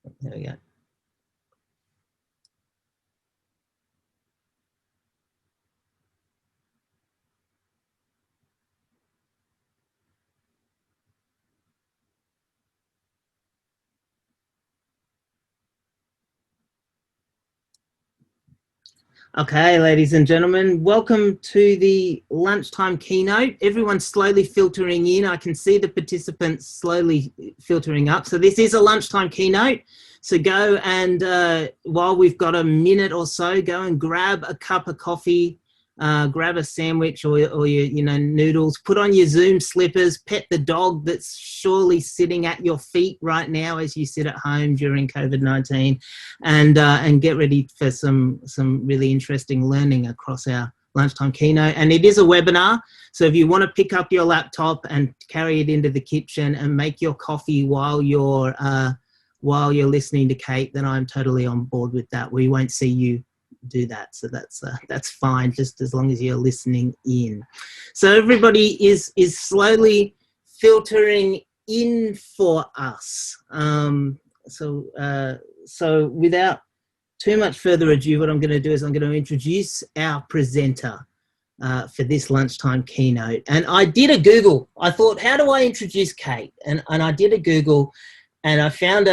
There we go. Okay, ladies and gentlemen, welcome to the lunchtime keynote. Everyone's slowly filtering in. I can see the participants slowly filtering up. So this is a lunchtime keynote. So go and while we've got a minute or so, go and grab a cup of coffee, grab a sandwich or your noodles, put on your Zoom slippers, pet the dog that's surely sitting at your feet right now as you sit at home during COVID-19, and get ready for some really interesting learning across our lunchtime keynote. And it is a webinar, so if you want to pick up your laptop and carry it into the kitchen and make your coffee while you're listening to Kate, then I'm totally on board with that. We won't see you do that, so that's fine, just as long as you're listening in. So everybody is slowly filtering in for us. So without too much further ado, what I'm going to do is I'm going to introduce our presenter for this lunchtime keynote. And I did a Google. I thought, how do I introduce Kate? And I did a Google, and I found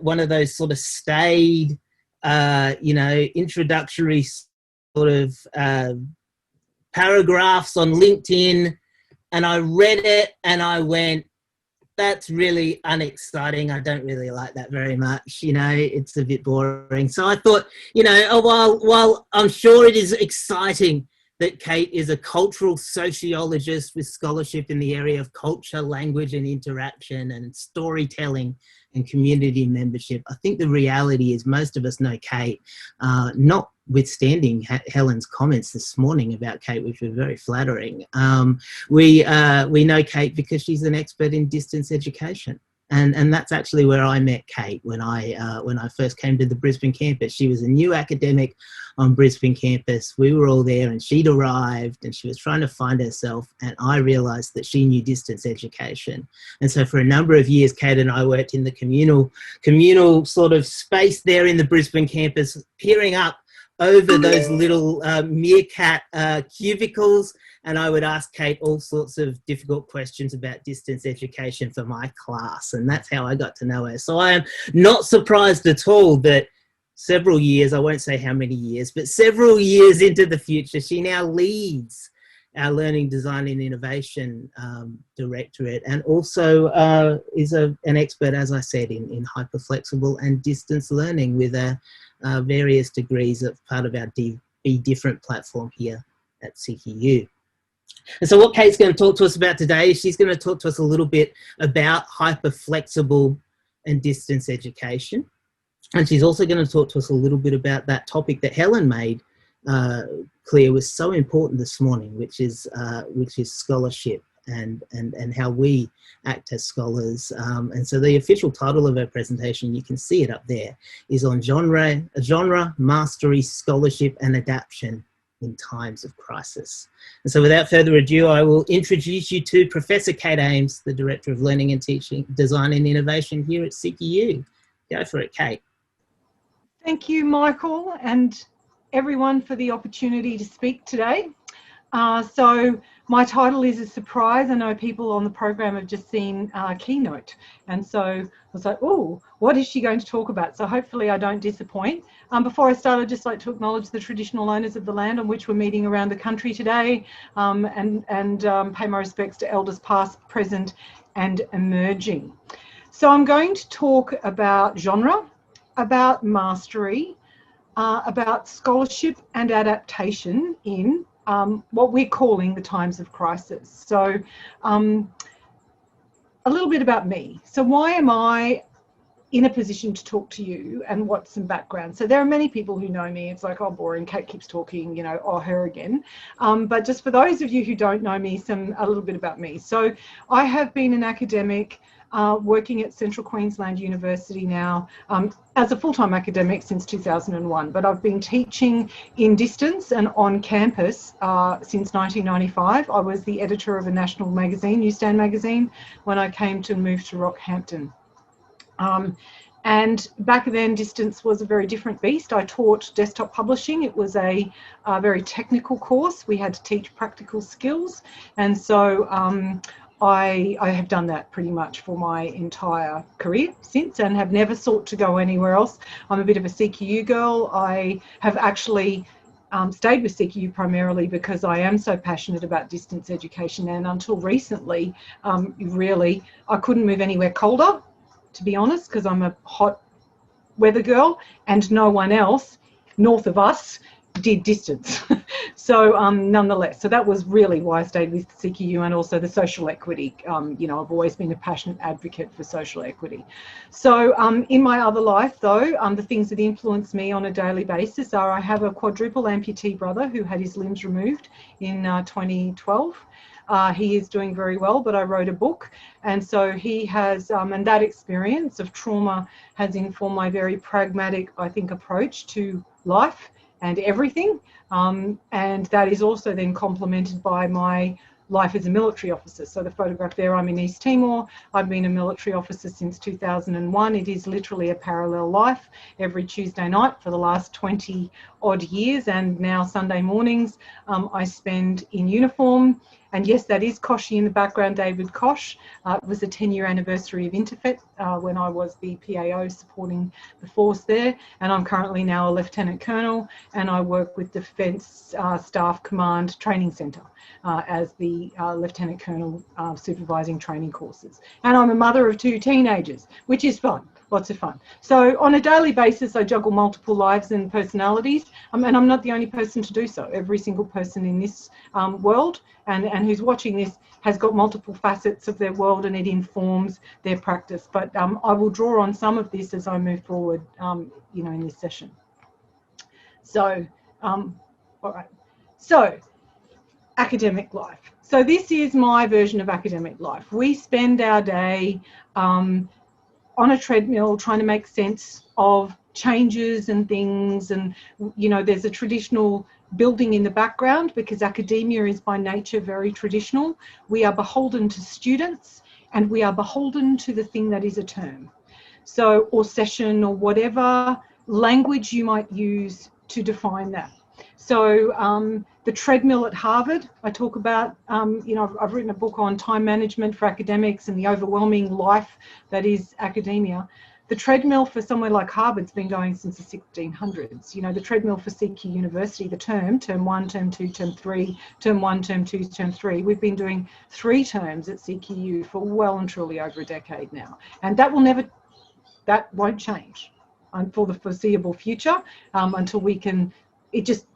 one of those sort of staid introductory sort of paragraphs on LinkedIn, and I read it and I went, that's really unexciting. I don't really like that very much. It's a bit boring. So I thought, while I'm sure it is exciting that Kate is a cultural sociologist with scholarship in the area of culture, language and interaction and storytelling and community membership, I think the reality is most of us know Kate, notwithstanding Helen's comments this morning about Kate, which were very flattering. We know Kate because she's an expert in distance education. And that's actually where I met Kate when I first came to the Brisbane campus. She was a new academic on Brisbane campus. We were all there and she'd arrived and she was trying to find herself, and I realised that she knew distance education. And so for a number of years, Kate and I worked in the communal sort of space there in the Brisbane campus, peering up over those little meerkat cubicles, and I would ask Kate all sorts of difficult questions about distance education for my class, and that's how I got to know her. So I am not surprised at all that several years, I won't say how many years, but several years into the future, she now leads our Learning, Design and Innovation Directorate, and also is an expert, as I said, in hyperflexible and distance learning with various degrees of part of our Be Different platform here at CQU. And so what Kate's going to talk to us about today is she's going to talk to us a little bit about hyperflexible and distance education. And she's also going to talk to us a little bit about that topic that Helen made clear was so important this morning, which is scholarship and how we act as scholars. And so the official title of her presentation, you can see it up there, is on genre, mastery, scholarship and adaptation in times of crisis. And so without further ado, I will introduce you to Professor Kate Ames, the Director of Learning and Teaching, Design and Innovation here at CQU. Go for it, Kate. Thank you, Michael, and everyone for the opportunity to speak today. So my title is a surprise. I know people on the program have just seen Keynote, and so I was like, oh, what is she going to talk about? So hopefully I don't disappoint. Before I start, I'd just like to acknowledge the traditional owners of the land on which we're meeting around the country today, and pay my respects to elders past, present and emerging. So I'm going to talk about genre, about mastery, about scholarship and adaptation in what we're calling the times of crisis. So a little bit about me. So why am I in a position to talk to you, and what's some background? So there are many people who know me. It's like, oh, boring, Kate keeps talking, or her again. But just for those of you who don't know me, a little bit about me. So I have been an academic working at Central Queensland University now as a full-time academic since 2001, but I've been teaching in distance and on campus since 1995. I was the editor of a national magazine, Newsstand magazine, when I came to move to Rockhampton. And back then, distance was a very different beast. I taught desktop publishing. It was a very technical course. We had to teach practical skills. And so I have done that pretty much for my entire career since, and have never sought to go anywhere else. I'm a bit of a CQU girl. I have actually stayed with CQU primarily because I am so passionate about distance education. And until recently, really, I couldn't move anywhere colder, to be honest, because I'm a hot weather girl, and no one else north of us did distance. So nonetheless, so that was really why I stayed with CQU, and also the social equity. You know, I've always been a passionate advocate for social equity. So in my other life, though, the things that influence me on a daily basis are I have a quadruple amputee brother who had his limbs removed in 2012. He is doing very well, but I wrote a book, and so he has, and that experience of trauma has informed my very pragmatic, I think, approach to life and everything, and that is also then complemented by my life as a military officer. So the photograph there, I'm in East Timor. I've been a military officer since 2001. It is literally a parallel life. Every Tuesday night for the last 20 odd years, and now Sunday mornings, I spend in uniform. And yes, that is Koshi in the background, David Kosh. It was the 10-year anniversary of Interfet when I was the PAO supporting the force there. And I'm currently now a Lieutenant Colonel, and I work with Defence Staff Command Training Centre as the Lieutenant Colonel supervising training courses. And I'm a mother of 2 teenagers, which is fun. Lots of fun. So on a daily basis, I juggle multiple lives and personalities, and I'm not the only person to do so. Every single person in this world and who's watching this has got multiple facets of their world, and it informs their practice. But I will draw on some of this as I move forward, you know, in this session. So, all right. So, academic life. So this is my version of academic life. We spend our day on a treadmill trying to make sense of changes and things, and you know, there's a traditional building in the background because academia is by nature very traditional. We are beholden to students, and we are beholden to the thing that is a term, so, or session, or whatever language you might use to define that. So the treadmill at Harvard, I talk about, you know, I've written a book on time management for academics and the overwhelming life that is academia. The treadmill for somewhere like Harvard's been going since the 1600s. You know, the treadmill for CQUniversity, the term 1, term 2, term 3, term 1, term 2, term 3. We've been doing 3 terms at CQU for well and truly over a decade now. And that will never, that won't change for the foreseeable future until we can, it just,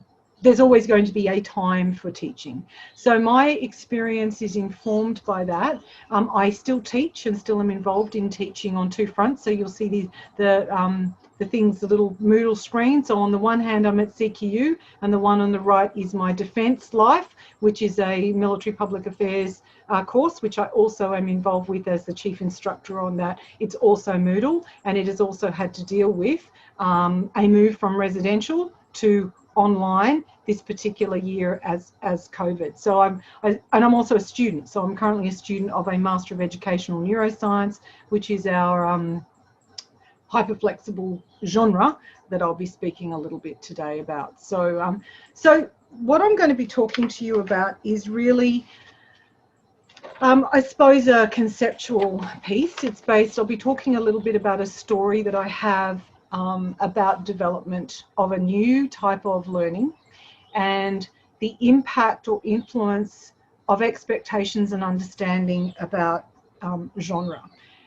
there's always going to be a time for teaching. So my experience is informed by that. I still teach and still am involved in teaching on 2 fronts. So you'll see the things, the little Moodle screen. So on the one hand, I'm at CQU, and the one on the right is my Defence Life, which is a military public affairs course, which I also am involved with as the chief instructor on that. It's also Moodle, and it has also had to deal with a move from residential to online this particular year as COVID. So I'm also a student. So I'm currently a student of a Master of Educational Neuroscience, which is our hyperflexible genre that I'll be speaking a little bit today about. So so what I'm going to be talking to you about is really I suppose a conceptual piece. It's based, I'll be talking a little bit about a story that I have about development of a new type of learning and the impact or influence of expectations and understanding about genre.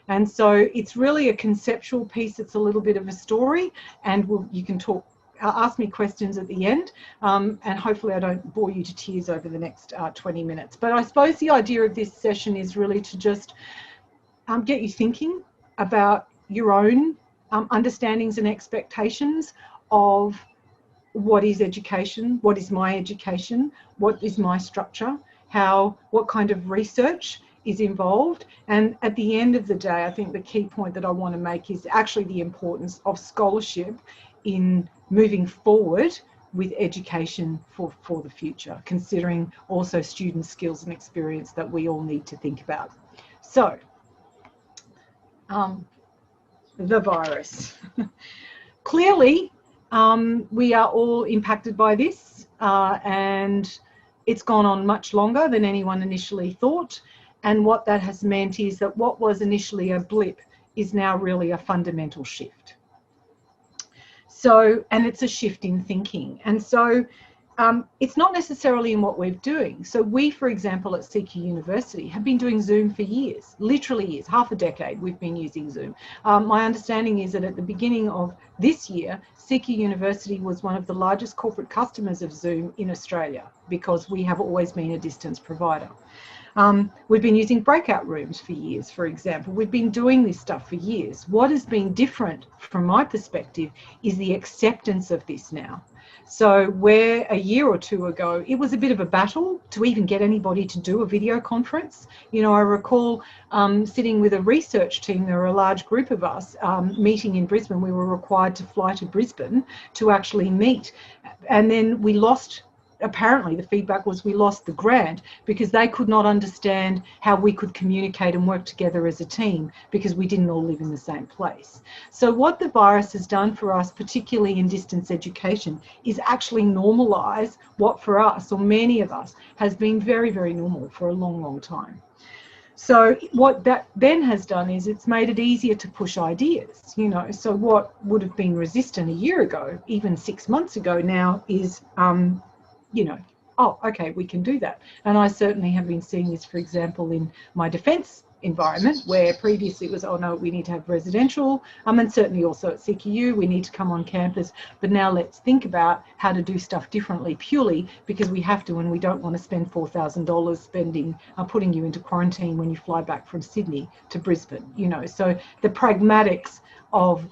And so it's really a conceptual piece. It's a little bit of a story, and you can ask me questions at the end, and hopefully I don't bore you to tears over the next 20 minutes. But I suppose the idea of this session is really to just get you thinking about your own understandings and expectations of what is education, what is my education, what is my structure, what kind of research is involved. And at the end of the day, I think the key point that I want to make is actually the importance of scholarship in moving forward with education for the future, considering also student skills and experience that we all need to think about. So, the virus. Clearly, we are all impacted by this, and it's gone on much longer than anyone initially thought. And what that has meant is that what was initially a blip is now really a fundamental shift. So, and it's a shift in thinking. And so it's not necessarily in what we're doing. So we, for example, at CQUniversity have been doing Zoom for years, literally years, half a decade we've been using Zoom. My understanding is that at the beginning of this year, CQUniversity was one of the largest corporate customers of Zoom in Australia because we have always been a distance provider. We've been using breakout rooms for years, for example. We've been doing this stuff for years. What has been different from my perspective is the acceptance of this now. So where a year or two ago, it was a bit of a battle to even get anybody to do a video conference. You know, I recall sitting with a research team, there were a large group of us meeting in Brisbane. We were required to fly to Brisbane to actually meet. And then we lost, apparently the feedback was we lost the grant because they could not understand how we could communicate and work together as a team because we didn't all live in the same place. So what the virus has done for us, particularly in distance education, is actually normalize what for us, or many of us, has been very, very normal for a long, long time. So what that then has done is it's made it easier to push ideas, you know. So what would have been resistant a year ago, even 6 months ago now, is you know, oh, okay, we can do that. And I certainly have been seeing this, for example, in my defence environment, where previously it was, oh no, we need to have residential, and certainly also at CQU, we need to come on campus. But now let's think about how to do stuff differently, purely because we have to, and we don't want to spend $4,000 putting you into quarantine when you fly back from Sydney to Brisbane, you know. So the pragmatics of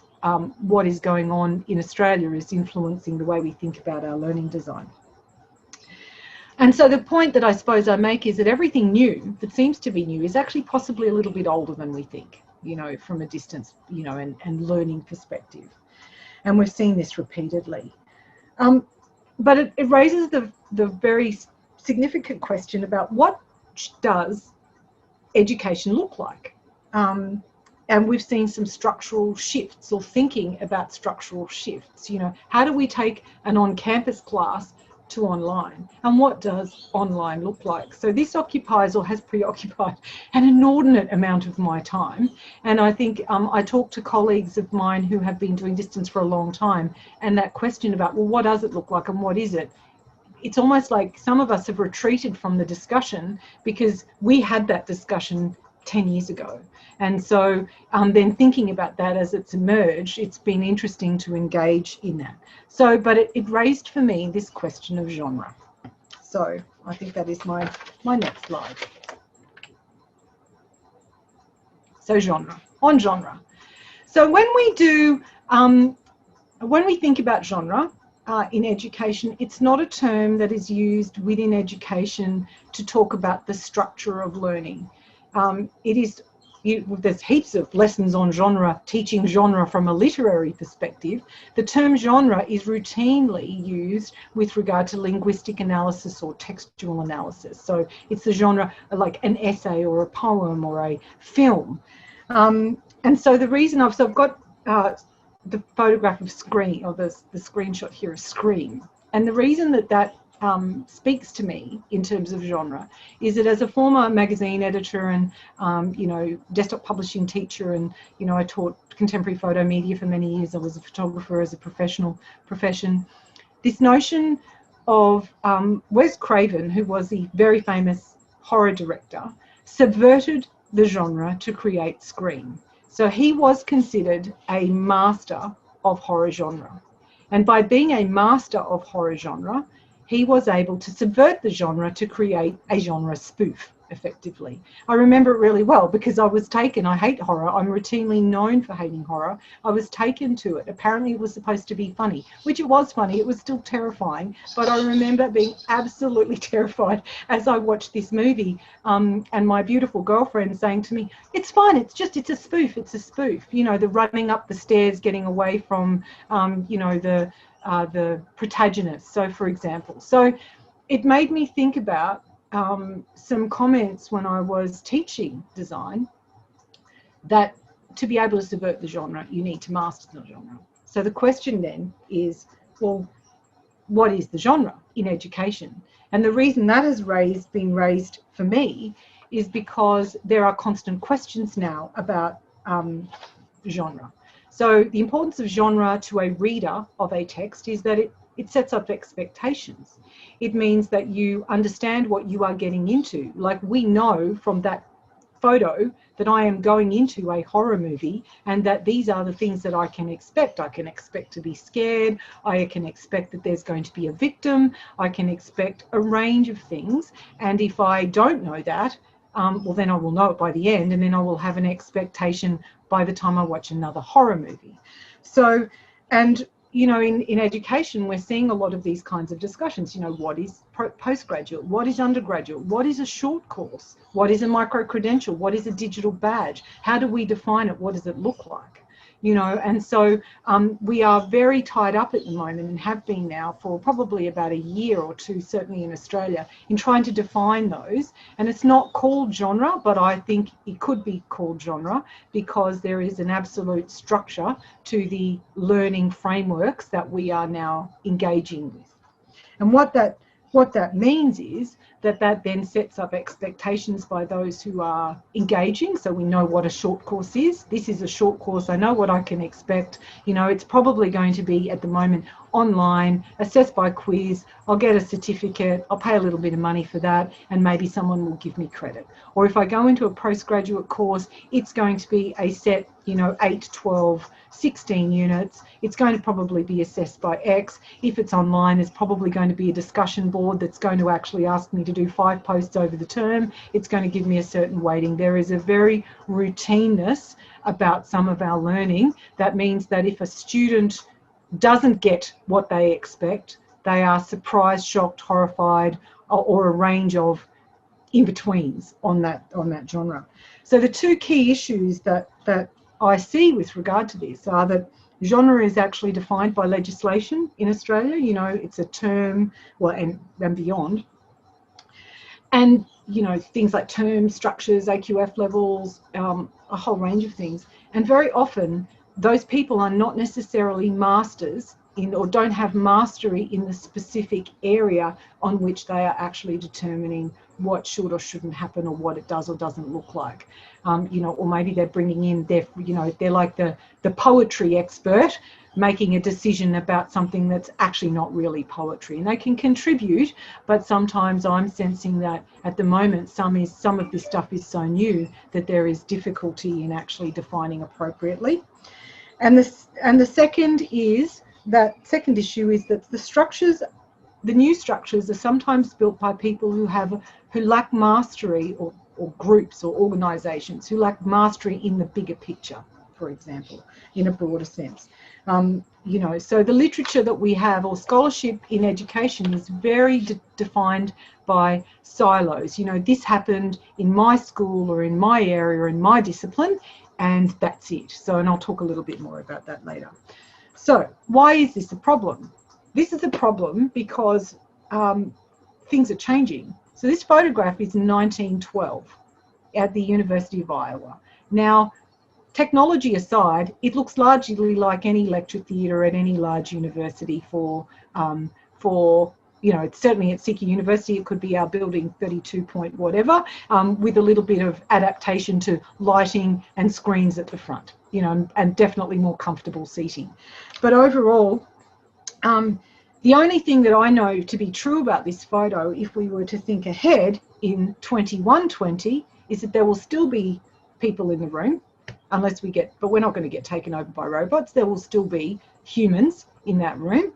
what is going on in Australia is influencing the way we think about our learning design. And so the point that I suppose I make is that everything new that seems to be new is actually possibly a little bit older than we think, you know, from a distance, you know, and learning perspective. And we've seen this repeatedly. But it raises the very significant question about what does education look like? And we've seen some structural shifts, or thinking about structural shifts. You know, how do we take an on-campus class to online, and what does online look like? So this occupies, or has preoccupied, an inordinate amount of my time. And I think I talk to colleagues of mine who have been doing distance for a long time, and that question about, well, what does it look like and what is it? It's almost like some of us have retreated from the discussion because we had that discussion 10 years ago. And so then thinking about that as it's emerged, it's been interesting to engage in that. So, but it raised for me this question of genre. So I think that is my next slide. So genre, on genre. So when we think about genre in education, it's not a term that is used within education to talk about the structure of learning. It is, there's heaps of lessons on genre, teaching genre from a literary perspective. The term genre is routinely used with regard to linguistic analysis or textual analysis. So it's the genre like an essay or a poem or a film. And so the reason I've got the photograph of Scream, or the screenshot here of Scream. And the reason that speaks to me in terms of genre is that as a former magazine editor and you know, desktop publishing teacher, and you know, I taught contemporary photo media for many years. I was a photographer as a professional profession. This notion of Wes Craven, who was the very famous horror director, subverted the genre to create Scream. So he was considered a master of horror genre, and by being a master of horror genre, he was able to subvert the genre to create a genre spoof, effectively. I remember it really well because I was taken, I hate horror, I'm routinely known for hating horror. I was taken to it. Apparently it was supposed to be funny, which it was funny, it was still terrifying, but I remember being absolutely terrified as I watched this movie, and my beautiful girlfriend saying to me, it's fine, it's a spoof, it's a spoof. You know, the running up the stairs, getting away from, you know, the protagonist, so for example. So it made me think about some comments when I was teaching design that to be able to subvert the genre, you need to master the genre. So the question then is, well, what is the genre in education? And the reason that has been raised for me is because there are constant questions now about genre. So the importance of genre to a reader of a text is that it sets up expectations. It means that you understand what you are getting into. Like, we know from that photo that I am going into a horror movie, and that these are the things that I can expect. I can expect to be scared. I can expect that there's going to be a victim. I can expect a range of things. And if I don't know that, well, then I will know it by the end, and then I will have an expectation by the time I watch another horror movie. So, and you know, in education, we're seeing a lot of these kinds of discussions. You know, what is postgraduate? What is undergraduate? What is a short course? What is a micro-credential? What is a digital badge? How do we define it? What does it look like? You know, and so we are very tied up at the moment, and have been now for probably about a year or two, certainly in Australia, in trying to define those. And it's not called genre, but I think it could be called genre, because there is an absolute structure to the learning frameworks that we are now engaging with. And what that means is that then sets up expectations by those who are engaging. So we know what a short course is. This is a short course. I know what I can expect. You know, it's probably going to be, at the moment, online, assessed by quiz. I'll get a certificate. I'll pay a little bit of money for that, and maybe someone will give me credit. Or if I go into a postgraduate course, it's going to be a set, you know, 8, 12, 16 units. It's going to probably be assessed by X. If it's online, there's probably going to be a discussion board that's going to actually ask me to do 5 posts over the term. It's going to give me a certain weighting. There is a very routineness about some of our learning that means that if a student doesn't get what they expect, they are surprised, shocked, horrified, or a range of in-betweens on that genre. So the two key issues that I see with regard to this are that genre is actually defined by legislation in Australia. You know, it's a term, well, and beyond. And, you know, things like term structures, AQF levels, a whole range of things. And very often those people are not necessarily masters in, or don't have mastery in the specific area on which they are actually determining what should or shouldn't happen, or what it does or doesn't look like. You know, or maybe they're bringing in they're like the poetry expert making a decision about something that's actually not really poetry, and they can contribute, but sometimes I'm sensing that at the moment some of this stuff is so new that there is difficulty in actually defining appropriately. And the second issue is that the new structures are sometimes built by people who lack mastery, or groups or organisations who lack mastery in the bigger picture, for example, in a broader sense. You know, so the literature that we have, or scholarship in education, is very defined by silos. You know, this happened in my school or in my area or in my discipline, and that's it. So, and I'll talk a little bit more about that later. So why is this a problem? This is a problem because things are changing. So this photograph is 1912 at the University of Iowa. Now, technology aside, it looks largely like any lecture theatre at any large university for you know, it's certainly at CQUniversity, it could be our building 32 point whatever, with a little bit of adaptation to lighting and screens at the front, you know, and definitely more comfortable seating. But overall, the only thing that I know to be true about this photo, if we were to think ahead in 2120, is that there will still be people in the room, unless but we're not going to get taken over by robots. There will still be humans in that room,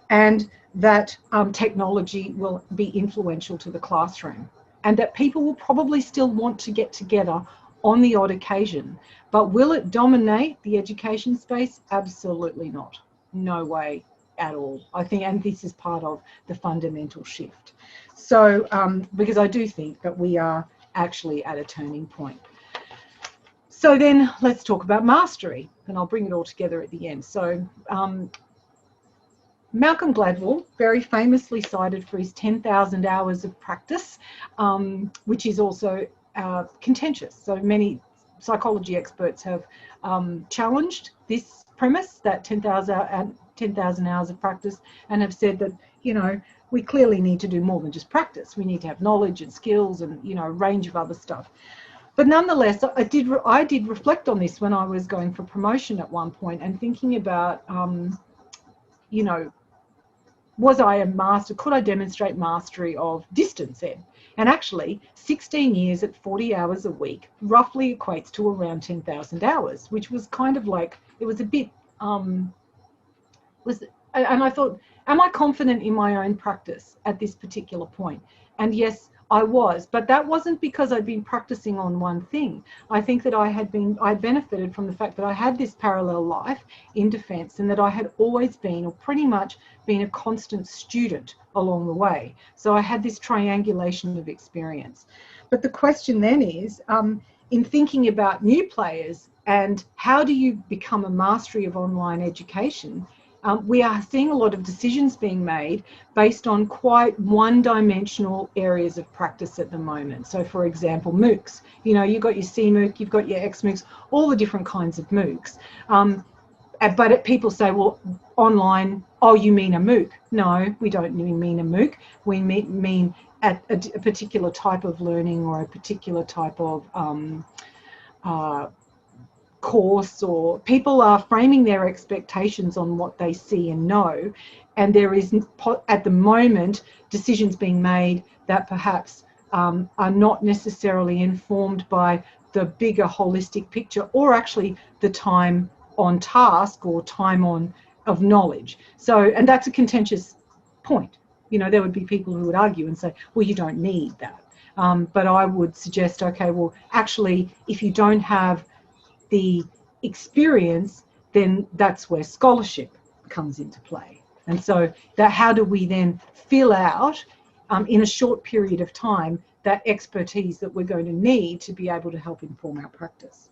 and that technology will be influential to the classroom, and that people will probably still want to get together on the odd occasion. But will it dominate the education space? Absolutely not. No way at all, I think, and this is part of the fundamental shift. So, because I do think that we are actually at a turning point. So then let's talk about mastery, and I'll bring it all together at the end. So Malcolm Gladwell, very famously cited for his 10,000 hours of practice, which is also contentious. So psychology experts have challenged this premise that 10,000 hours of practice, and have said that, you know, we clearly need to do more than just practice. We need to have knowledge and skills and, you know, a range of other stuff. But nonetheless, I did reflect on this when I was going for promotion at one point, and thinking about, you know, was I a master? Could I demonstrate mastery of distance ed? And actually, 16 years at 40 hours a week roughly equates to around 10,000 hours, which was kind of like, it was a bit, and I thought, am I confident in my own practice at this particular point? And yes, I was, but that wasn't because I'd been practicing on one thing. I think that I benefited from the fact that I had this parallel life in defence, and that I had always been, or pretty much been, a constant student along the way. So I had this triangulation of experience. But the question then is, in thinking about new players and how do you become a mastery of online education, we are seeing a lot of decisions being made based on quite one-dimensional areas of practice at the moment. So, for example, MOOCs. You know, you've got your CMOOC, you've got your XMOOCs, all the different kinds of MOOCs. But people say, well, online, oh, you mean a MOOC? No, we don't mean a MOOC. We mean a particular type of learning, or a particular type of course, or people are framing their expectations on what they see and know, and there is at the moment decisions being made that perhaps are not necessarily informed by the bigger holistic picture, or actually the time on task or time on of knowledge. So, and that's a contentious point. You know, there would be people who would argue and say, well, you don't need that. But I would suggest, okay, well, actually, if you don't have the experience, then that's where scholarship comes into play. And so that, how do we then fill out in a short period of time that expertise that we're going to need to be able to help inform our practice?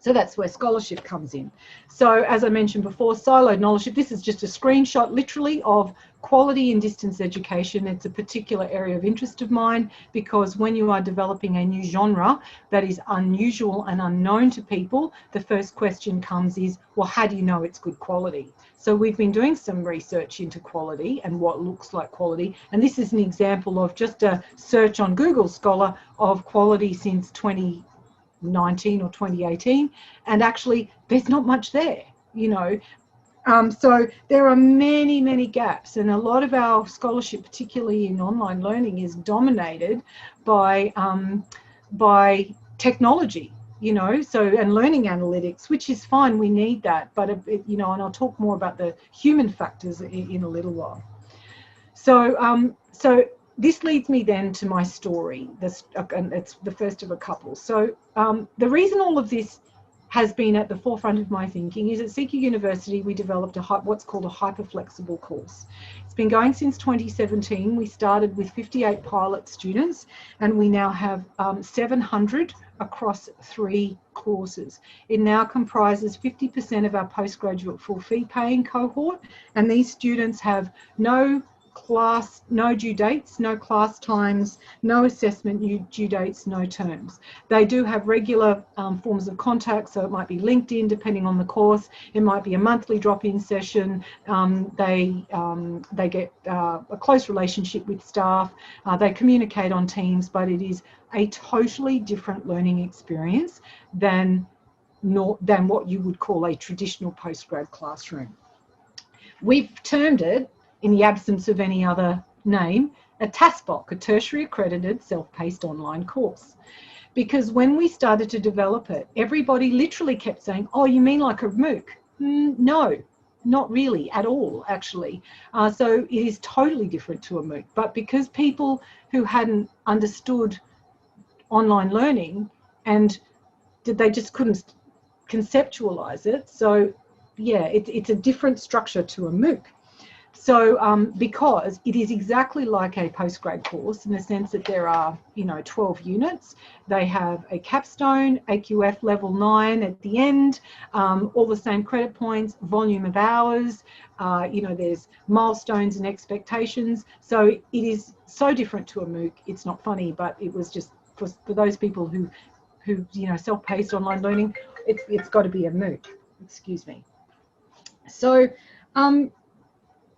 So that's where scholarship comes in. So as I mentioned before, siloed knowledge, this is just a screenshot literally of quality in distance education. It's a particular area of interest of mine, because when you are developing a new genre that is unusual and unknown to people, the first question comes is, well, how do you know it's good quality? So we've been doing some research into quality and what looks like quality. And this is an example of just a search on Google Scholar of quality since 2019 or 2018, and actually there's not much there, you know. So there are many gaps, and a lot of our scholarship, particularly in online learning, is dominated by technology, you know, so, and learning analytics, which is fine, we need that, but you know, and I'll talk more about the human factors in a little while. So this leads me then to my story. And it's the first of a couple. So the reason all of this has been at the forefront of my thinking is at CQUniversity we developed what's called a hyper-flexible course. It's been going since 2017. We started with 58 pilot students, and we now have 700 across 3 courses. It now comprises 50% of our postgraduate full fee paying cohort, and these students have no class, no due dates, no class times, no assessment due dates, no terms. They do have regular forms of contact, so it might be LinkedIn depending on the course, it might be a monthly drop-in session, they get a close relationship with staff, they communicate on Teams, but it is a totally different learning experience than what you would call a traditional postgrad classroom. We've termed it, in the absence of any other name, a TASBOC, a tertiary accredited self-paced online course. Because when we started to develop it, everybody literally kept saying, oh, you mean like a MOOC? No, not really at all, actually. So it is totally different to a MOOC. But because people who hadn't understood online learning, and they just couldn't conceptualize it, so yeah, it's a different structure to a MOOC. So because it is exactly like a postgrad course in the sense that there are, you know, 12 units, they have a capstone, AQF level 9 at the end, all the same credit points, volume of hours, you know, there's milestones and expectations. So it is so different to a MOOC. It's not funny, but it was just for those people who who, you know, self-paced online learning, it's got to be a MOOC. Excuse me. So,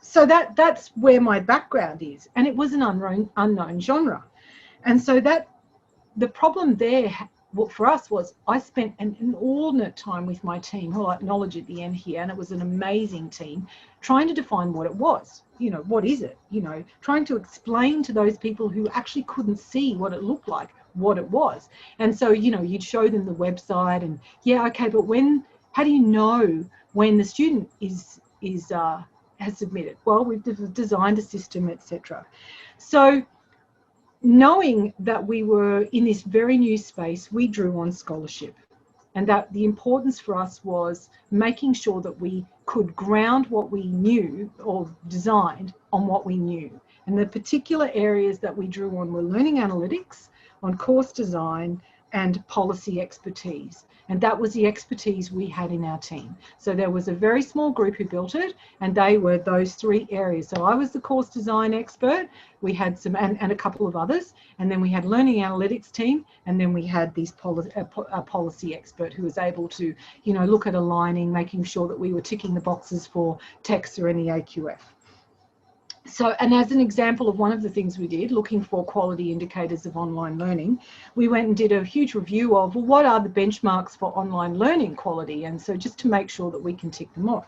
so that's where my background is, and it was an unknown genre, and so that the problem there for us was I spent an inordinate time with my team, who I acknowledge at the end here, and it was an amazing team, trying to define what it was. You know, what is it? You know, trying to explain to those people who actually couldn't see what it looked like, what it was. And so, you know, you'd show them the website, and yeah, okay, but how do you know when the student has submitted? Well, we've designed a system, etc. So, knowing that we were in this very new space, we drew on scholarship, and that the importance for us was making sure that we could ground what we knew or designed on what we knew. And the particular areas that we drew on were learning analytics, on course design, and policy expertise. And that was the expertise we had in our team. So there was a very small group who built it, and they were those three areas. So I was the course design expert. We had some, and a couple of others. And then we had learning analytics team. And then we had these policy expert who was able to, you know, look at aligning, making sure that we were ticking the boxes for text or any AQF. So, and as an example of one of the things we did, looking for quality indicators of online learning, we went and did a huge review of, well, what are the benchmarks for online learning quality? And so just to make sure that we can tick them off.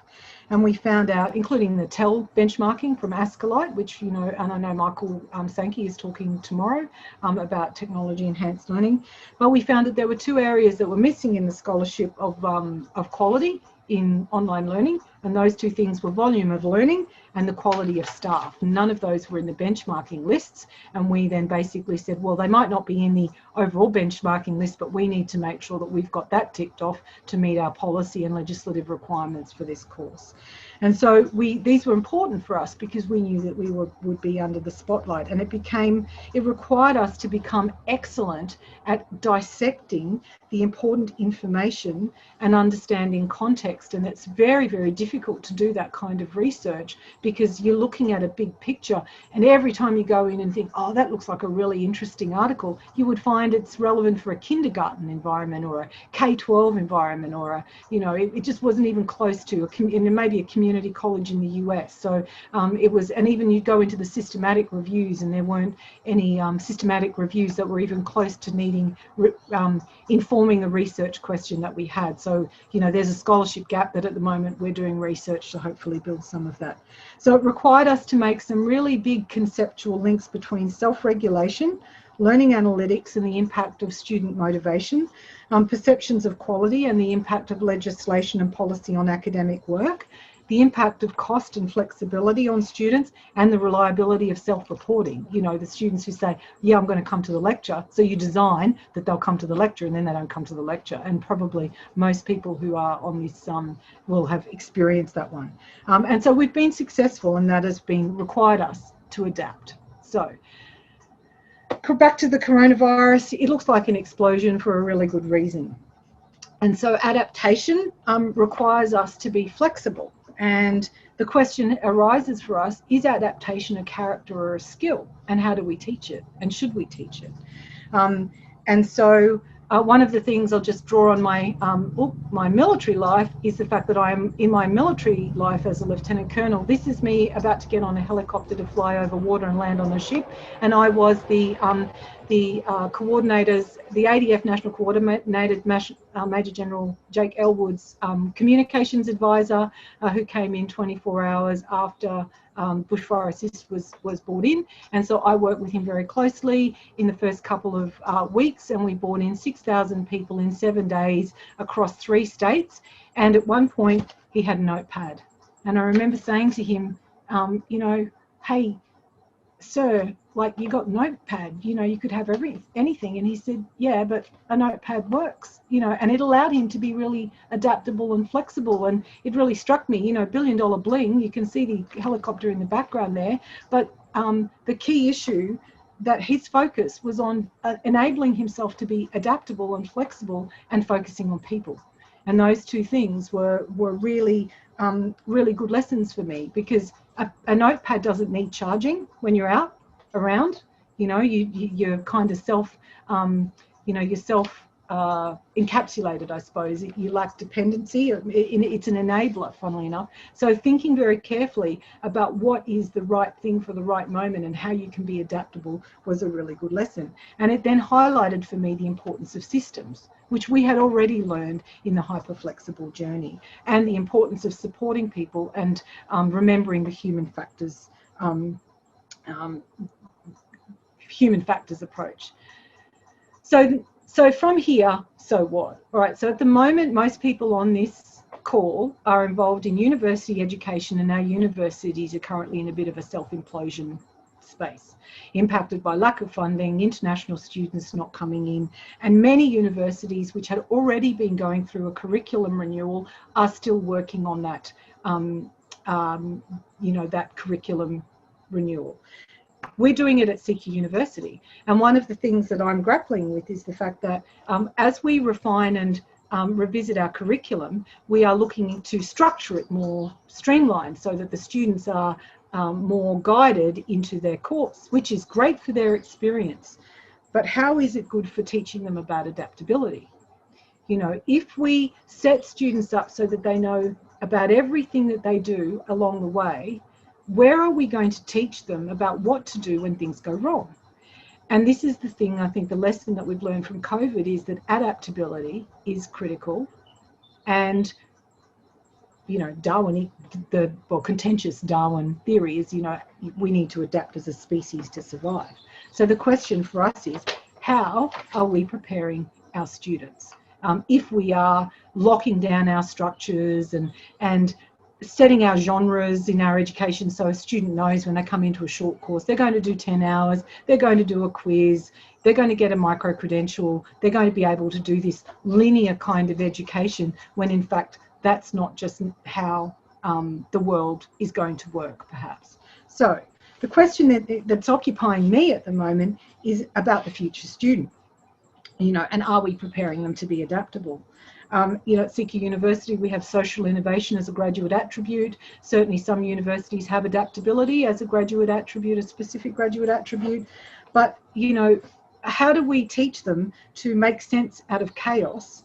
And we found out, including the TEL benchmarking from Ascolite, which, you know, and I know Michael Sankey is talking tomorrow about technology enhanced learning. But we found that there were two areas that were missing in the scholarship of quality in online learning, and those two things were volume of learning and the quality of staff. None of those were in the benchmarking lists, and we then basically said, well, they might not be in the overall benchmarking list, but we need to make sure that we've got that ticked off to meet our policy and legislative requirements for this course. And so these were important for us because we knew that we would be under the spotlight, and it required us to become excellent at dissecting the important information and understanding context. And it's very, very difficult to do that kind of research because you're looking at a big picture, and every time you go in and think, oh, that looks like a really interesting article, you would find it's relevant for a kindergarten environment or a K-12 environment, or a, you know, it just wasn't even close to maybe a community college in the US. So it was, and even you go into the systematic reviews, and there weren't any systematic reviews that were even close to needing informing the research question that we had. So, you know, there's a scholarship gap that at the moment we're doing research to hopefully build some of that. So it required us to make some really big conceptual links between self-regulation, learning analytics and the impact of student motivation, perceptions of quality and the impact of legislation and policy on academic work, the impact of cost and flexibility on students, and the reliability of self-reporting. You know, the students who say, yeah, I'm going to come to the lecture. So you design that they'll come to the lecture, and then they don't come to the lecture. And probably most people who are on this will have experienced that one. And so we've been successful, and that has required us to adapt. So back to the coronavirus, it looks like an explosion for a really good reason. And so adaptation requires us to be flexible. And the question arises for us, is adaptation a character or a skill? And how do we teach it? And should we teach it? And so one of the things I'll just draw on my military life is the fact that I'm in my military life as a lieutenant colonel. This is me about to get on a helicopter to fly over water and land on a ship, and I was the coordinators, the ADF National Coordinator, Major General Jake Elwood's communications advisor, who came in 24 hours after Bushfire Assist was brought in. And so I worked with him very closely in the first couple of weeks, and we brought in 6,000 people in 7 days across 3 states. And at one point he had a notepad, and I remember saying to him, you know, hey, sir, like, you got notepad, you know, you could have anything. And he said, yeah, but a notepad works, you know. And it allowed him to be really adaptable and flexible. And it really struck me, you know, $1 billion bling, you can see the helicopter in the background there, but the key issue that his focus was on enabling himself to be adaptable and flexible and focusing on people. And those two things were really really good lessons for me, because a notepad doesn't need charging when you're out around. You know, you're kind of self, you know, you're self encapsulated, I suppose. You lack dependency. It's an enabler, funnily enough. So thinking very carefully about what is the right thing for the right moment and how you can be adaptable was a really good lesson. And it then highlighted for me the importance of systems, which we had already learned in the hyperflexible journey, and the importance of supporting people and remembering the human factors approach. So from here, so what? All right, so at the moment, most people on this call are involved in university education, and our universities are currently in a bit of a self-implosion space, impacted by lack of funding, international students not coming in, and many universities which had already been going through a curriculum renewal are still working on that, that curriculum renewal. We're doing it at CQUniversity, and one of the things that I'm grappling with is the fact that as we refine and revisit our curriculum, we are looking to structure it more streamlined so that the students are more guided into their course, which is great for their experience. But how is it good for teaching them about adaptability? You know, if we set students up so that they know about everything that they do along the way, where are we going to teach them about what to do when things go wrong? And this is the thing, I think the lesson that we've learned from COVID is that adaptability is critical. And, you know, contentious Darwin theory is, you know, we need to adapt as a species to survive. So the question for us is, how are we preparing our students? If we are locking down our structures and setting our genres in our education so a student knows when they come into a short course, they're going to do 10 hours, they're going to do a quiz, they're going to get a micro-credential, they're going to be able to do this linear kind of education, when in fact that's not just how the world is going to work, perhaps. So the question that's occupying me at the moment is about the future student, you know, and are we preparing them to be adaptable? You know, at CQUniversity, we have social innovation as a graduate attribute. Certainly some universities have adaptability as a graduate attribute, a specific graduate attribute. But, you know, how do we teach them to make sense out of chaos?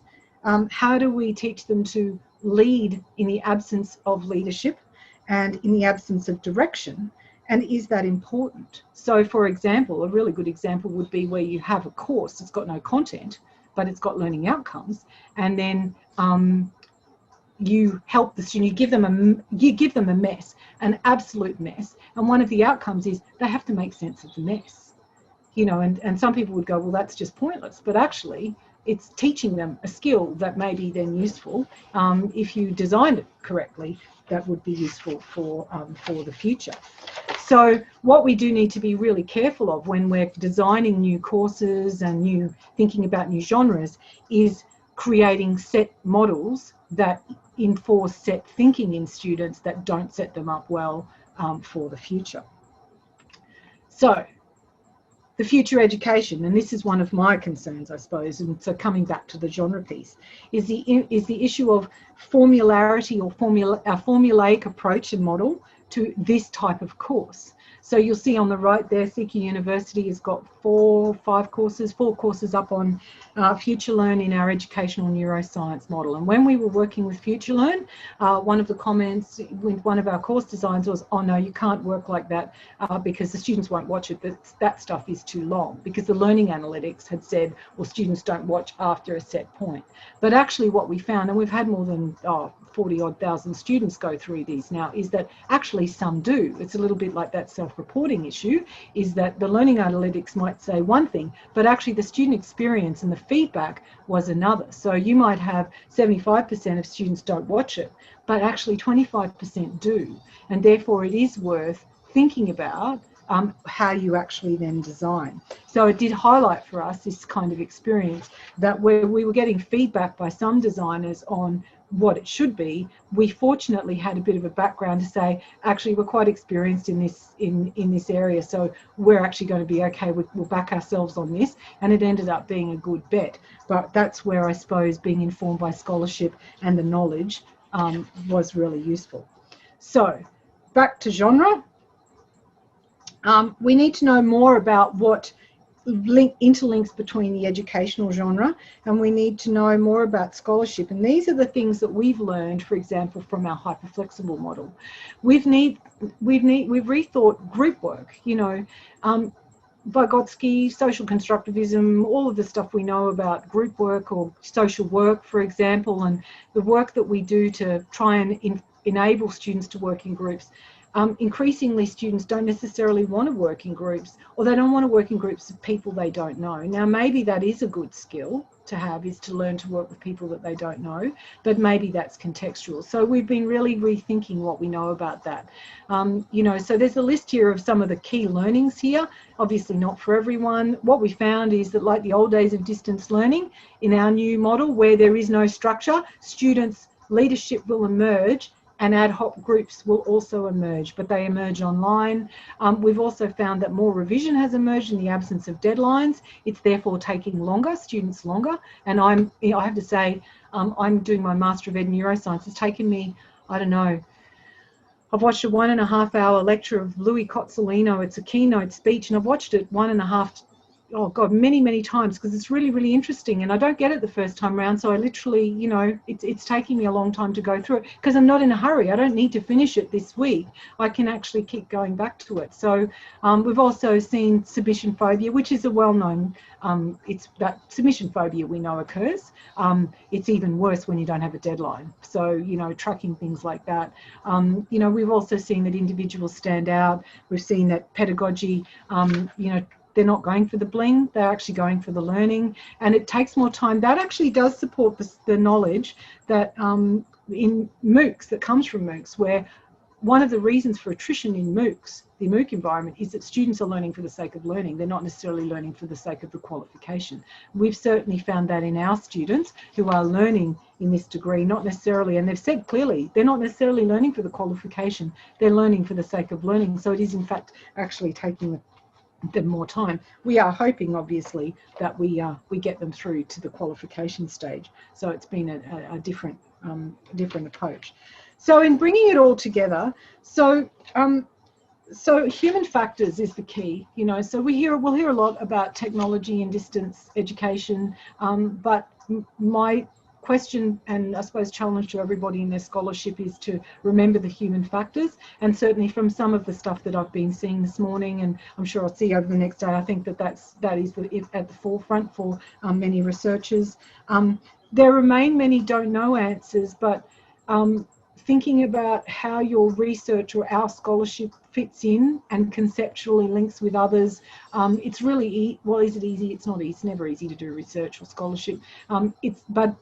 How do we teach them to lead in the absence of leadership and in the absence of direction? And is that important? So, for example, a really good example would be where you have a course that's got no content, but it's got learning outcomes, and then you help the student, you give them a mess, an absolute mess, and one of the outcomes is they have to make sense of the mess, you know, and some people would go, well, that's just pointless, but actually it's teaching them a skill that may be then useful. If you designed it correctly, that would be useful for the future. So what we do need to be really careful of when we're designing new courses and thinking about new genres is creating set models that enforce set thinking in students that don't set them up well for the future. So the future education, and this is one of my concerns, I suppose, and so coming back to the genre piece, is the issue of formularity or a formulaic approach and model to this type of course. So you'll see on the right there, CQUniversity has got four courses up on FutureLearn in our educational neuroscience model. And when we were working with FutureLearn, one of the comments with one of our course designs was, oh no, you can't work like that because the students won't watch it, that stuff is too long, because the learning analytics had said, well, students don't watch after a set point. But actually what we found, and we've had more than 40-odd thousand students go through these now, is that actually some do. It's a little bit like that self-reporting issue, is that the learning analytics might say one thing, but actually the student experience and the feedback was another. So you might have 75% of students don't watch it, but actually 25% do. And therefore it is worth thinking about how you actually then design. So it did highlight for us this kind of experience that where we were getting feedback by some designers on what it should be, we fortunately had a bit of a background to say, actually we're quite experienced in this area, so we're actually going to be okay, we'll back ourselves on this, and it ended up being a good bet. But that's where I suppose being informed by scholarship and the knowledge was really useful. So back to genre. We need to know more about what interlinks between the educational genre, and we need to know more about scholarship. And these are the things that we've learned, for example, from our hyperflexible model. We've rethought group work, you know, Vygotsky, social constructivism, all of the stuff we know about group work or social work, for example, and the work that we do to try and enable students to work in groups. Increasingly, students don't necessarily want to work in groups, or they don't want to work in groups of people they don't know. Now, maybe that is a good skill to have, is to learn to work with people that they don't know, but maybe that's contextual. So we've been really rethinking what we know about that. You know, so there's a list here of some of the key learnings here, obviously not for everyone. What we found is that, like the old days of distance learning, in our new model where there is no structure, students' leadership will emerge and ad hoc groups will also emerge, but they emerge online. We've also found that more revision has emerged in the absence of deadlines. It's therefore taking longer, students longer. And I have to say, I'm doing my Master of Ed Neuroscience. It's taken me, I don't know, I've watched a 1.5 hour lecture of Louis Cozzolino. It's a keynote speech, and I've watched it many times, because it's really, really interesting, and I don't get it the first time around. So I literally, you know, it's taking me a long time to go through it, because I'm not in a hurry. I don't need to finish it this week. I can actually keep going back to it. So we've also seen submission phobia, which is a well-known, it's that submission phobia we know occurs. It's even worse when you don't have a deadline. So, you know, tracking things like that. You know, we've also seen that individuals stand out. We've seen that pedagogy, you know, they're not going for the bling, they're actually going for the learning, and it takes more time. That actually does support the knowledge that in MOOCs, that comes from MOOCs, where one of the reasons for attrition in MOOCs, the MOOC environment, is that students are learning for the sake of learning. They're not necessarily learning for the sake of the qualification. We've certainly found that in our students who are learning in this degree, not necessarily, and they've said clearly, they're not necessarily learning for the qualification, they're learning for the sake of learning. So it is in fact actually taking them more time. We are hoping, obviously, that we get them through to the qualification stage. So it's been a different approach. So in bringing it all together, so human factors is the key. You know, so we'll hear a lot about technology and distance education, but my question, and I suppose challenge to everybody in their scholarship, is to remember the human factors. And certainly from some of the stuff that I've been seeing this morning, and I'm sure I'll see over the next day, I think that is at the forefront for many researchers. There remain many don't know answers, but thinking about how your research or our scholarship fits in and conceptually links with others, it's really, well, is it easy? It's not easy. It's never easy to do research or scholarship. But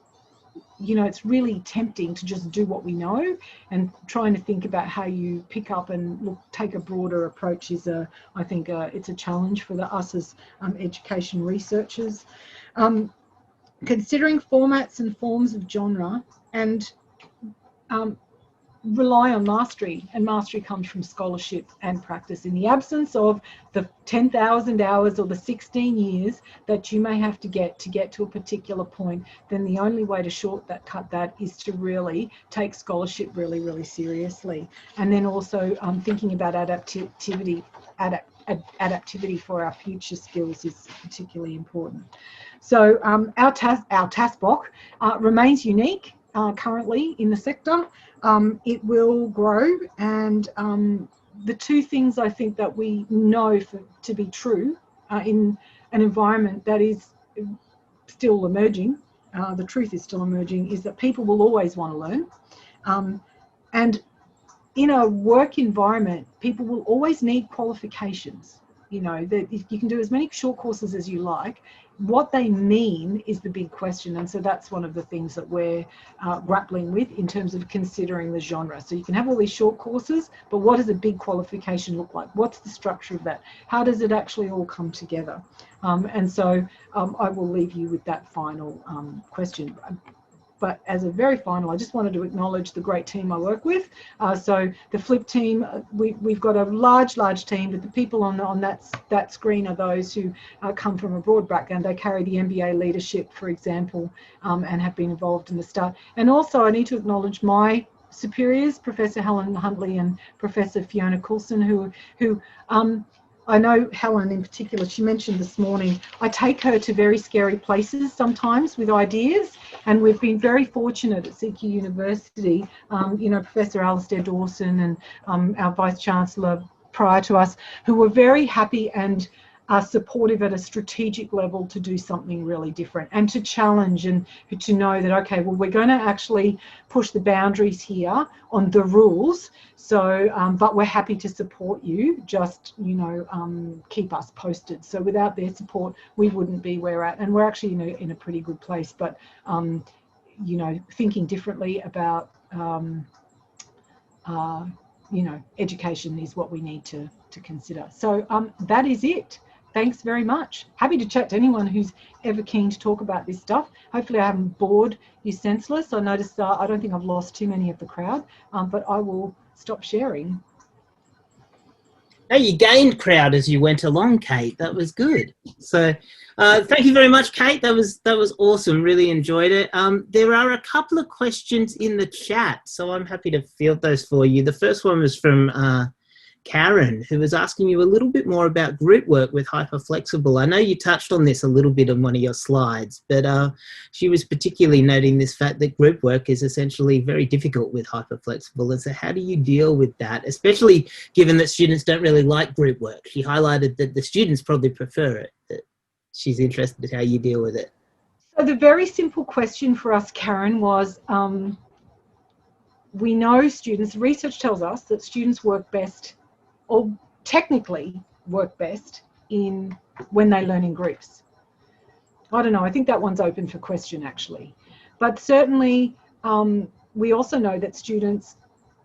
you know, it's really tempting to just do what we know, and trying to think about how you pick up and take a broader approach is I think it's a challenge for us as education researchers. Considering formats and forms of genre, and rely on mastery, and mastery comes from scholarship and practice. In the absence of the 10,000 hours or the 16 years that you may have to get to a particular point, then the only way to shortcut that is to really take scholarship really, really seriously. And then also thinking about adaptivity for our future skills is particularly important. So our TASBOC remains unique currently in the sector. It will grow, and the two things I think that we know to be true in an environment that is still emerging, the truth is still emerging, is that people will always want to learn. And in a work environment, people will always need qualifications. You know, that you can do as many short courses as you like. What they mean is the big question, and so that's one of the things that we're grappling with in terms of considering the genre. So you can have all these short courses, but what does a big qualification look like? What's the structure of that? How does it actually all come together? And so I will leave you with that final question. But as a very final, I just wanted to acknowledge the great team I work with. So the Flip team, we've got a large team, but the people on that screen are those who come from a broad background. They carry the MBA leadership, for example, and have been involved in the start. And also I need to acknowledge my superiors, Professor Helen Huntley and Professor Fiona Coulson, who I know Helen in particular, she mentioned this morning, I take her to very scary places sometimes with ideas, and we've been very fortunate at CQUniversity, you know, Professor Alistair Dawson and our Vice Chancellor prior to us, who were very happy and are supportive at a strategic level to do something really different and to challenge and to know that, okay, well, we're going to actually push the boundaries here on the rules. So, but we're happy to support you, just, you know, keep us posted. So without their support, we wouldn't be where we're at. And we're actually in a pretty good place, but, you know, thinking differently about, you know, education is what we need to consider. So that is it. Thanks very much. Happy to chat to anyone who's ever keen to talk about this stuff. Hopefully I haven't bored you senseless. I noticed I don't think I've lost too many of the crowd, but I will stop sharing. No, you gained crowd as you went along, Kate. That was good. So thank you very much, Kate. That was awesome. Really enjoyed it. There are a couple of questions in the chat, so I'm happy to field those for you. The first one was from Karen, who was asking you a little bit more about group work with Hyperflexible. I know you touched on this a little bit on one of your slides, but she was particularly noting this fact that group work is essentially very difficult with Hyperflexible. And so how do you deal with that, especially given that students don't really like group work? She highlighted that the students probably prefer it, but she's interested in how you deal with it. So the very simple question for us, Karen, was we know students, research tells us that students work best, or technically work best, when they learn in groups. I don't know, I think that one's open for question actually. But certainly we also know that students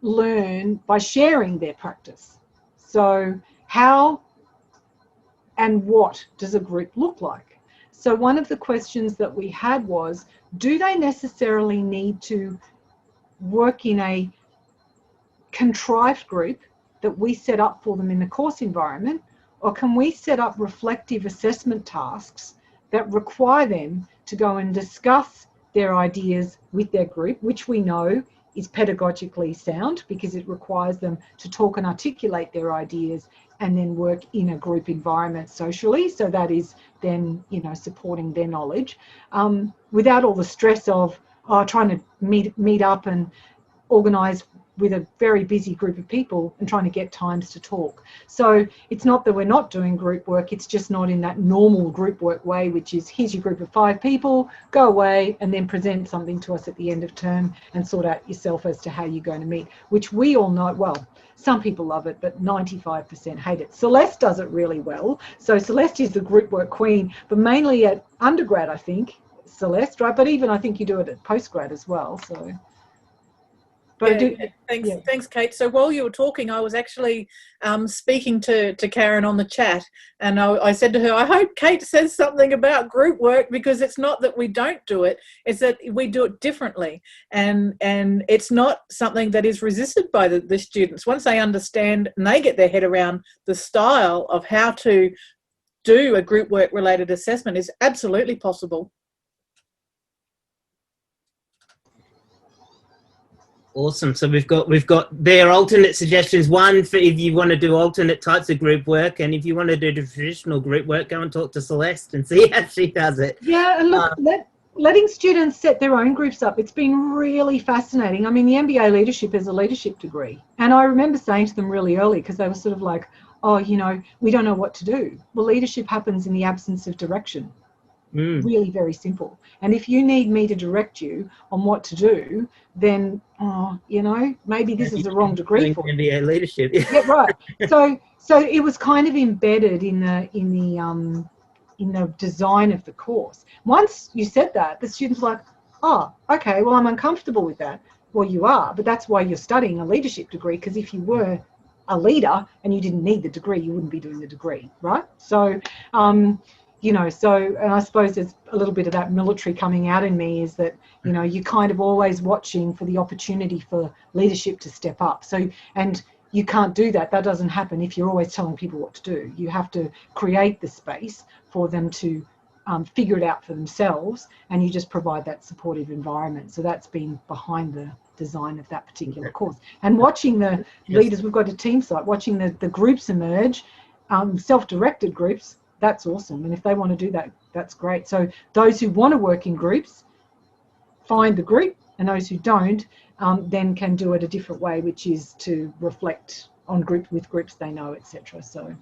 learn by sharing their practice. So how and what does a group look like? So one of the questions that we had was, do they necessarily need to work in a contrived group that we set up for them in the course environment, or can we set up reflective assessment tasks that require them to go and discuss their ideas with their group, which we know is pedagogically sound because it requires them to talk and articulate their ideas and then work in a group environment socially. So that is then, you know, supporting their knowledge without all the stress of trying to meet up and organise with a very busy group of people and trying to get times to talk. So it's not that we're not doing group work, it's just not in that normal group work way, which is here's your group of 5 people, go away and then present something to us at the end of term and sort out yourself as to how you're going to meet, which we all know, well, some people love it, but 95% hate it. Celeste does it really well. So Celeste is the group work queen, but mainly at undergrad, I think, Celeste, right? But even I think you do it at postgrad as well, so. Thanks, Kate. So while you were talking, I was actually speaking to Karen on the chat, and I said to her, I hope Kate says something about group work, because it's not that we don't do it, it's that we do it differently, and it's not something that is resisted by the students. Once they understand and they get their head around the style of how to do a group work related assessment, is absolutely possible. Awesome. So we've got their alternate suggestions. One for if you want to do alternate types of group work, and if you want to do the traditional group work, go and talk to Celeste and see how she does it. Yeah, and look, letting students set their own groups up, it's been really fascinating. I mean, the MBA leadership is a leadership degree, and I remember saying to them really early, because they were sort of like, oh, you know, we don't know what to do. Well, leadership happens in the absence of direction. Really very simple. And if you need me to direct you on what to do, then you know, maybe this is the wrong degree for you. MBA leadership. Yeah, right. So it was kind of embedded in the design of the course. Once you said that, the students were like, oh, okay, well, I'm uncomfortable with that. Well, you are, but that's why you're studying a leadership degree, because if you were a leader and you didn't need the degree, you wouldn't be doing the degree, right? So you know, so, and I suppose there's a little bit of that military coming out in me, is that, you know, you're kind of always watching for the opportunity for leadership to step up. So, and you can't do that. That doesn't happen if you're always telling people what to do. You have to create the space for them to figure it out for themselves, and you just provide that supportive environment. So that's been behind the design of that particular course. And watching the leaders, we've got a team site, watching the groups emerge, self-directed groups, that's awesome. And if they want to do that, that's great. So those who want to work in groups, find the group, and those who don't, then can do it a different way, which is to reflect on groups they know, etc. So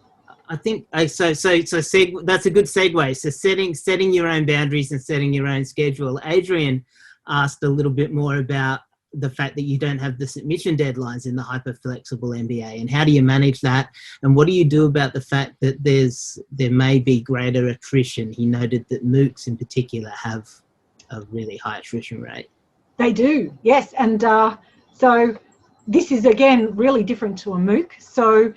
I think that's a good segue. So setting your own boundaries and setting your own schedule. Adrian asked a little bit more about the fact that you don't have the submission deadlines in the hyper-flexible MBA, and how do you manage that, and what do you do about the fact that there may be greater attrition? He noted that MOOCs in particular have a really high attrition rate. They do, yes, and so this is again really different to a MOOC. So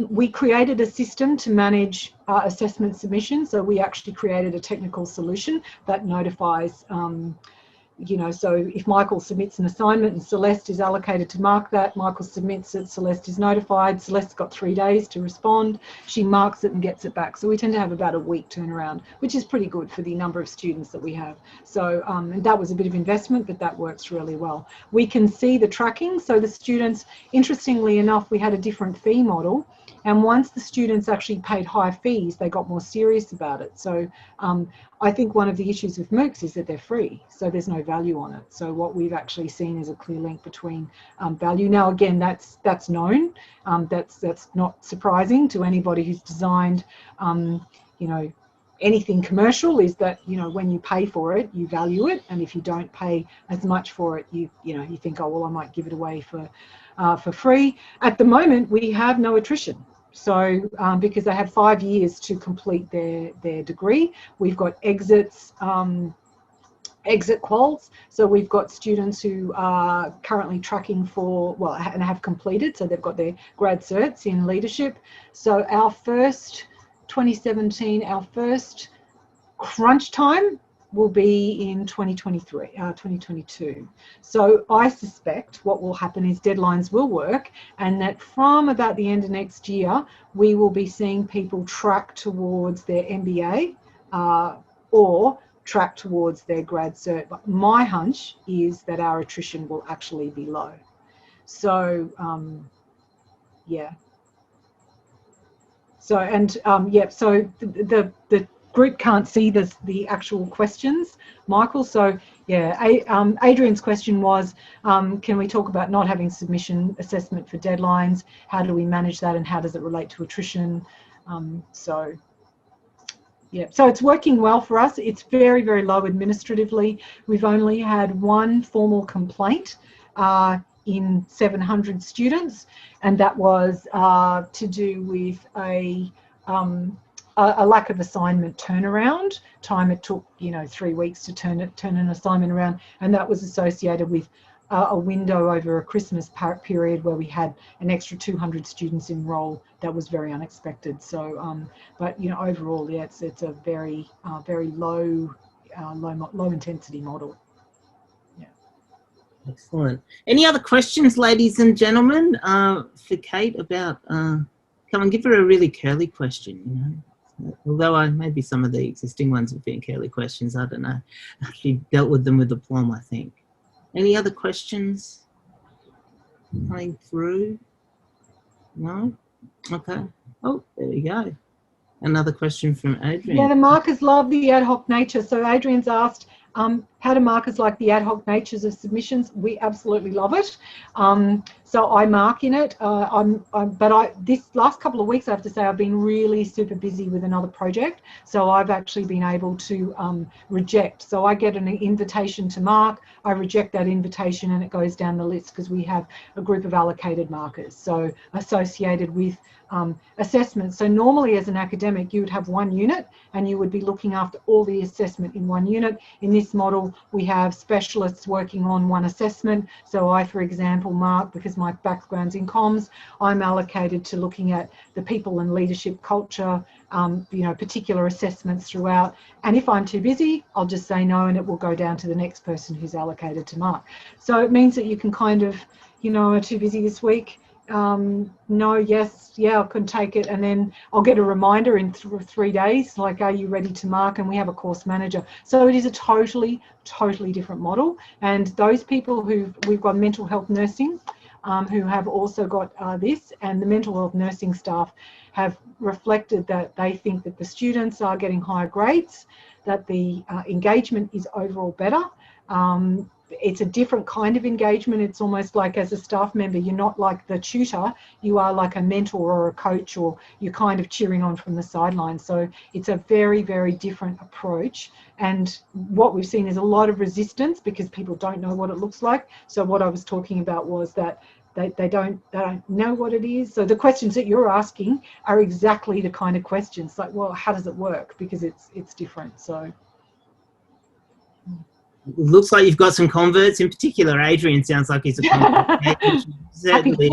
we created a system to manage assessment submissions. So we actually created a technical solution that notifies, so if Michael submits an assignment and Celeste is allocated to mark that, Michael submits it, Celeste is notified, Celeste's got 3 days to respond, she marks it and gets it back. So we tend to have about a week turnaround, which is pretty good for the number of students that we have. So and that was a bit of investment, but that works really well. We can see the tracking. So the students, interestingly enough, we had a different fee model. And once the students actually paid high fees, they got more serious about it. So I think one of the issues with MOOCs is that they're free, so there's no value on it. So what we've actually seen is a clear link between value. Now, again, that's known. That's not surprising to anybody who's designed, anything commercial, is that, when you pay for it, you value it. And if you don't pay as much for it, you think, oh, well, I might give it away for free. At the moment, we have no attrition. So because they have 5 years to complete their degree, we've got exit quals. So we've got students who are currently tracking for, and have completed, so they've got their grad certs in leadership. So our first 2017, our first crunch time will be in 2022. So I suspect what will happen is deadlines will work, and that from about the end of next year, we will be seeing people track towards their MBA or track towards their grad cert. But my hunch is that our attrition will actually be low. So, yeah. So, and so the group can't see the actual questions, Michael. So yeah, Adrian's question was, can we talk about not having submission assessment for deadlines? How do we manage that, and how does it relate to attrition? So yeah, so it's working well for us. It's very, very low administratively. We've only had one formal complaint in 700 students, and that was to do with a lack of assignment turnaround time. It took 3 weeks to turn an assignment around, and that was associated with a window over a Christmas period where we had an extra 200 students enroll. That was very unexpected. So but overall, yeah, it's a very low intensity model. Yeah. Excellent. Any other questions, ladies and gentlemen, for Kate about come on, give her a really curly question, although maybe some of the existing ones have been curly questions. I don't know. She dealt with them with aplomb, I think. Any other questions coming through? No? Okay. Oh, there we go. Another question from Adrian. Yeah, the markers love the ad hoc nature. So Adrian's asked, how do markers like the ad hoc natures of submissions? We absolutely love it. So I mark in it. This last couple of weeks, I have to say, I've been really super busy with another project. So I've actually been able to reject. So I get an invitation to mark. I reject that invitation, and it goes down the list because we have a group of allocated markers, so associated with assessments. So normally as an academic, you would have one unit and you would be looking after all the assessment in one unit. In this model, we have specialists working on one assessment. So I, for example, mark, because my background's in comms, I'm allocated to looking at the people and leadership culture, particular assessments throughout. And if I'm too busy, I'll just say no, and it will go down to the next person who's allocated to mark. So it means that you can kind of, I'm too busy this week. No, yes, yeah, I can take it, and then I'll get a reminder in 3 days, like, are you ready to mark? And we have a course manager. So it is a totally different model. And those people we've got mental health nursing, who have also got this, and the mental health nursing staff have reflected that they think that the students are getting higher grades, that the engagement is overall better. It's a different kind of engagement. It's almost like, as a staff member, you're not like the tutor, you are like a mentor or a coach, or you're kind of cheering on from the sidelines. So it's a very, very different approach. And what we've seen is a lot of resistance because people don't know what it looks like. So what I was talking about was that they don't know what it is. So the questions that you're asking are exactly the kind of questions, like, well, how does it work? Because it's different. So looks like you've got some converts. In particular, Adrian sounds like he's a convert. Certainly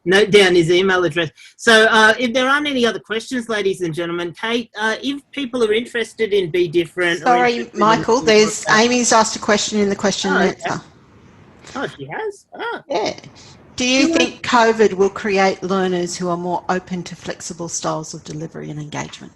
note down his email address. So if there aren't any other questions, ladies and gentlemen, Kate, if people are interested in Be Different... Sorry, Michael, there's Amy's asked a question in the question and answer. Okay. Oh, she has? Oh. Yeah. Do you think COVID will create learners who are more open to flexible styles of delivery and engagement?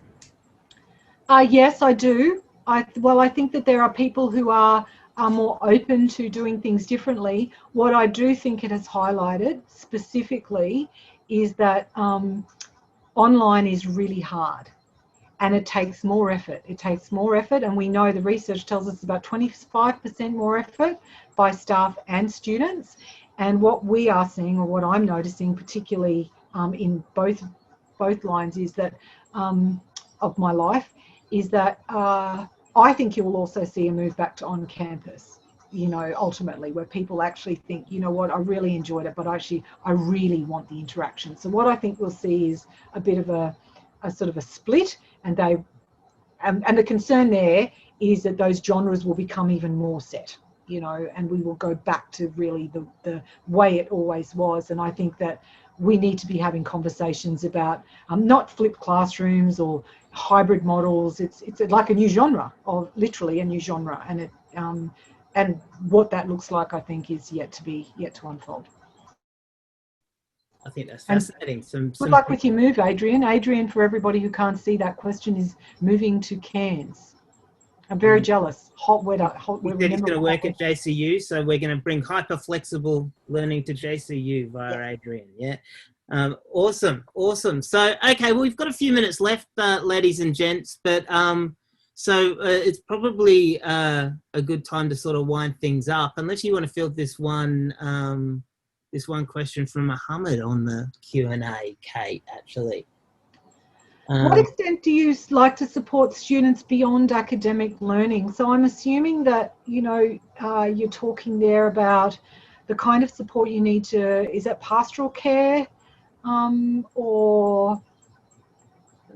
Yes, I do. I think that there are people who are more open to doing things differently. What I do think it has highlighted specifically is that online is really hard and it takes more effort. It takes more effort, and we know the research tells us about 25% more effort by staff and students. And what we are seeing, or what I'm noticing particularly in both lines, is that of my life, is that I think you will also see a move back to on campus, you know, ultimately, where people actually think, you know what, I really enjoyed it, but actually I really want the interaction. So what I think we'll see is a bit of a sort of a split, and the concern there is that those genres will become even more set, you know, and we will go back to really the way it always was. And I think that we need to be having conversations about not flipped classrooms or hybrid models. It's like a new genre, or literally a new genre, and and what that looks like, I think, is yet to unfold. I think that's fascinating. Good luck with your move, Adrian. Adrian, for everybody who can't see that question, is moving to Cairns. I'm very jealous. Hot weather. He said he's going to work at JCU, so we're going to bring hyper flexible learning to JCU via Adrian. Yeah. Awesome. So, okay, well, we've got a few minutes left, ladies and gents, but so it's probably a good time to sort of wind things up, unless you want to field this one question from Mohammed on the Q&A, Kate, actually. What extent do you like to support students beyond academic learning? So I'm assuming that, you know, you're talking there about the kind of support you need to, is that pastoral care or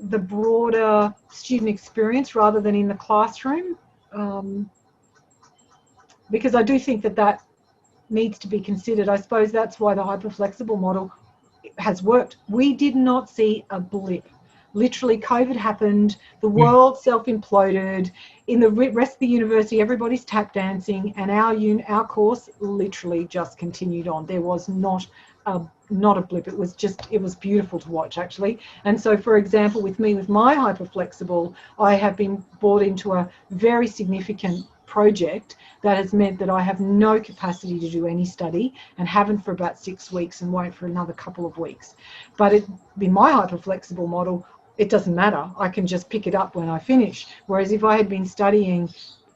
the broader student experience rather than in the classroom? Because I do think that needs to be considered. I suppose that's why the hyperflexible model has worked. We did not see a blip. Literally, COVID happened, the world self-imploded. In the rest of the university, everybody's tap dancing, and our course literally just continued on. There was not a blip. It was beautiful to watch, actually. And so, for example, with my hyperflexible, I have been brought into a very significant project that has meant that I have no capacity to do any study, and haven't for about 6 weeks, and won't for another couple of weeks. But in my hyperflexible model, it doesn't matter. I can just pick it up when I finish. Whereas if I had been studying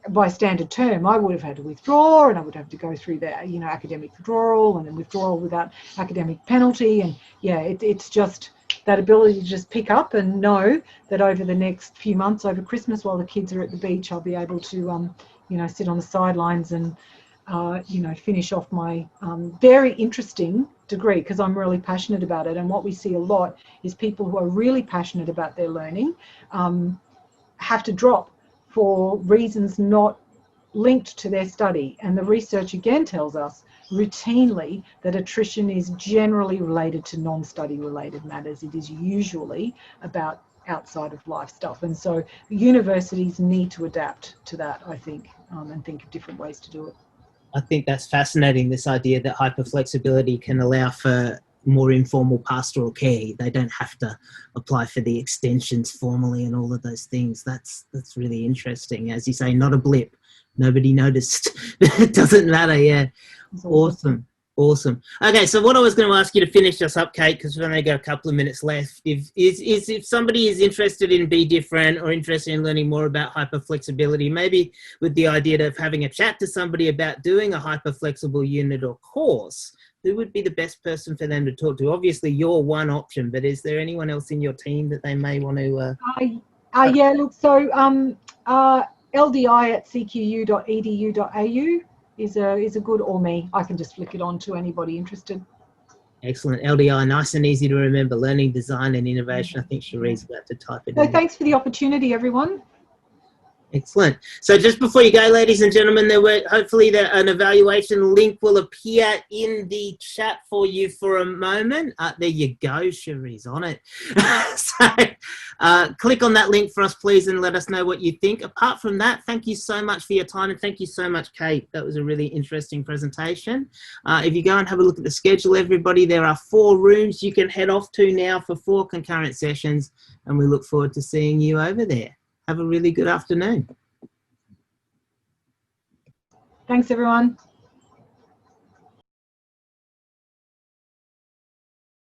by standard term, I would have had to withdraw, and I would have to go through the, you know, academic withdrawal, and then withdrawal without academic penalty. And yeah, it's just that ability to just pick up and know that over the next few months, over Christmas, while the kids are at the beach, I'll be able to, you know, sit on the sidelines and, you know, finish off my very interesting degree, because I'm really passionate about it. And what we see a lot is people who are really passionate about their learning have to drop for reasons not linked to their study. And the research again tells us routinely that attrition is generally related to non-study related matters. It is usually about outside of life stuff. And so universities need to adapt to that, I think, and think of different ways to do it. I think that's fascinating, this idea that hyperflexibility can allow for more informal pastoral care. They don't have to apply for the extensions formally and all of those things. That's really interesting. As you say, not a blip. Nobody noticed. It doesn't matter, yeah. Awesome. Awesome. Okay, so what I was going to ask you to finish us up, Kate, because we've only got a couple of minutes left, if somebody is interested in Be Different or interested in learning more about hyperflexibility, maybe with the idea of having a chat to somebody about doing a hyperflexible unit or course, who would be the best person for them to talk to? Obviously, you're one option, but is there anyone else in your team that they may want to... Yeah, look, so LDI at CQU.edu.au is a good, or me. I can just flick it on to anybody interested. Excellent. LDI, nice and easy to remember. Learning, design and innovation. I think Cherie's about to type it in. So thanks for the opportunity, everyone. Excellent. So just before you go, ladies and gentlemen, hopefully an evaluation link will appear in the chat for you for a moment. There you go, Cherie's on it. So click on that link for us, please, and let us know what you think. Apart from that, thank you so much for your time, and thank you so much, Kate. That was a really interesting presentation. If you go and have a look at the schedule, everybody, there are 4 rooms you can head off to now for 4 concurrent sessions, and we look forward to seeing you over there. Have a really good afternoon. Thanks, everyone.